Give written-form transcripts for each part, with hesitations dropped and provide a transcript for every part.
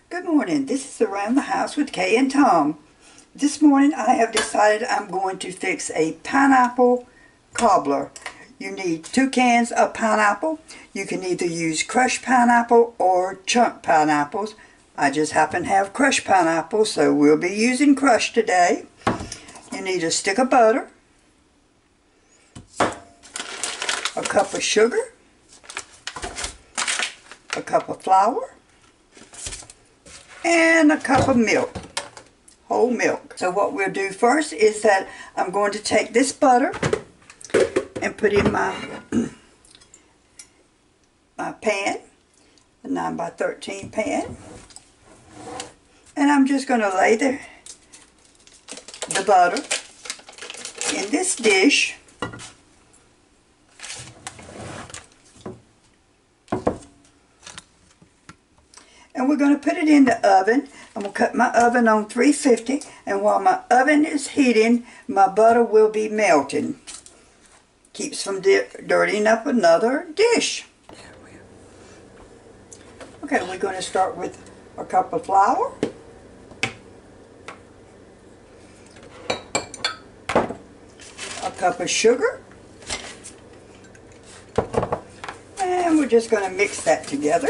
Good morning. This is Around the House with Kay and Tom. This morning I have decided I'm going to fix a pineapple cobbler. You need 2 cans of pineapple. You can either use crushed pineapple or chunk pineapples. I just happen to have crushed pineapple, so we'll be using crushed today. You need a stick of butter, a cup of sugar, a cup of flour, and a cup of milk, whole milk. So what we'll do first is that I'm going to take this butter and put in my pan, a 9x13 pan, and I'm just going to lay the butter in this dish. And we're going to put it in the oven. I'm going to cut my oven on 350, and while my oven is heating, my butter will be melting. Keeps from dirtying up another dish. Okay, we're going to start with a cup of flour, a cup of sugar, and we're just going to mix that together.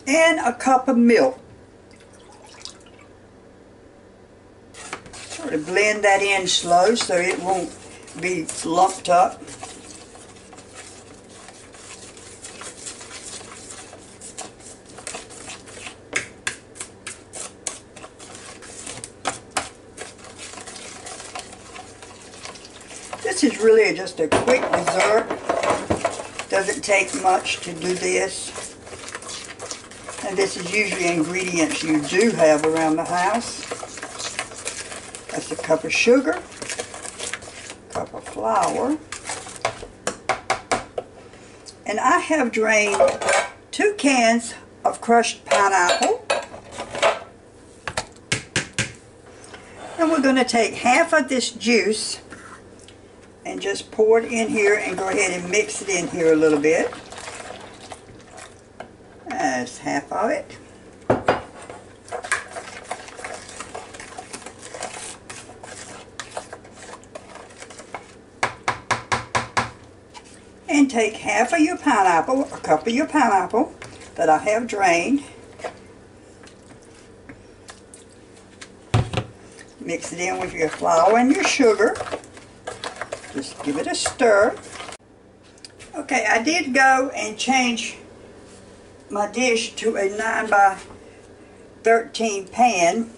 And a cup of milk. Sort of blend that in slow so it won't be lumped up. This is really just a quick dessert. Doesn't take much to do this. And this is usually ingredients you do have around the house. That's a cup of sugar, cup of flour, and I have drained 2 cans of crushed pineapple. And we're going to take half of this juice and just pour it in here and go ahead and mix it in here a little bit. That's half of it. And take half of your pineapple, a cup of your pineapple that I have drained. Mix it in with your flour and your sugar. Just give it a stir. Okay, I did go and change my dish to a 9x13 pan,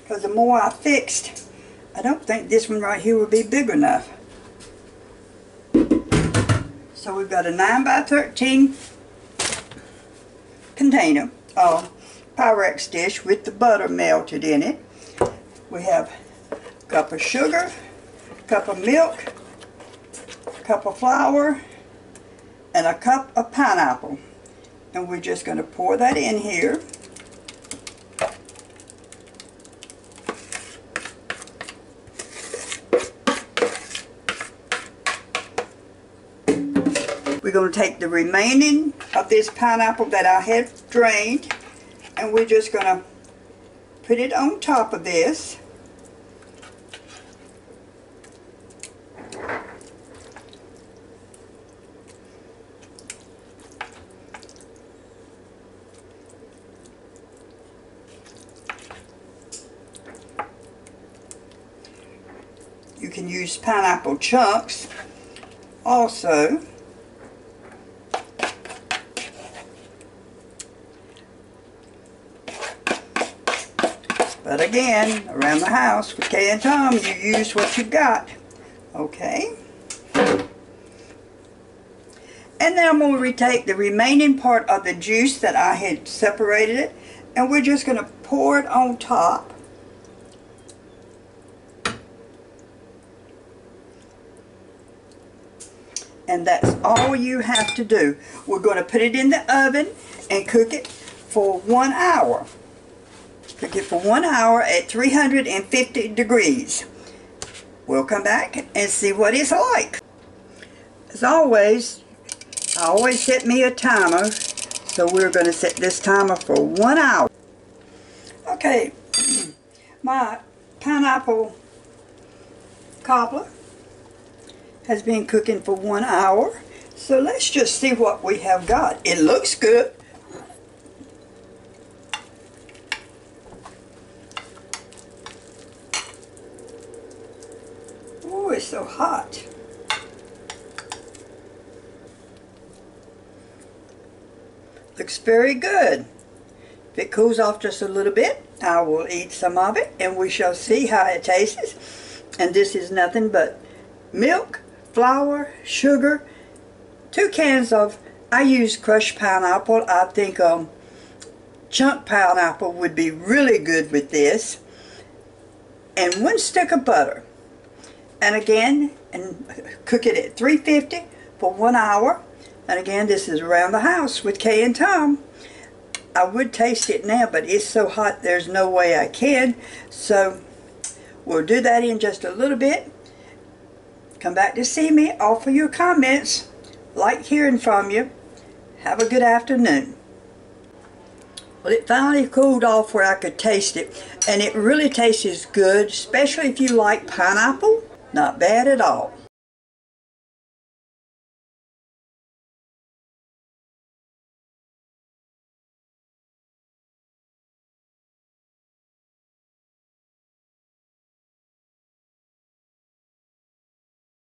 because the more I fixed, I don't think this one right here will be big enough. So we've got a 9x13 container, Pyrex dish with the butter melted in it. We have a cup of sugar, a cup of milk, a cup of flour, and a cup of pineapple. And we're just going to pour that in here. We're going to take the remaining of this pineapple that I have drained, and we're just going to put it on top of this. You can use pineapple chunks also. But again, around the house with Kay and Tom, you use what you got. Okay? And then I'm going to retake the remaining part of the juice that I had separated it, and we're just going to pour it on top. And that's all you have to do. We're going to put it in the oven and cook it for 1 hour. Cook it for 1 hour at 350 degrees. We'll come back and see what it's like. As as always, I always set me a timer. So we're going to set this timer for 1 hour. Okay, my pineapple cobbler has been cooking for 1 hour. So let's just see what we have got. It looks good. Oh, it's so hot. Looks very good. If it cools off just a little bit, I will eat some of it and we shall see how it tastes. And this is nothing but milk, flour, sugar, 2 cans of, I use crushed pineapple. I think chunk pineapple would be really good with this. And 1 stick of butter. And again, and cook it at 350 for 1 hour. And again, this is Around the House with Kay and Tom. I would taste it now, but it's so hot there's no way I can. So we'll do that in just a little bit. Come back to see me. Offer your comments. Like hearing from you. Have a good afternoon. Well, it finally cooled off where I could taste it. And it really tastes good, especially if you like pineapple. Not bad at all.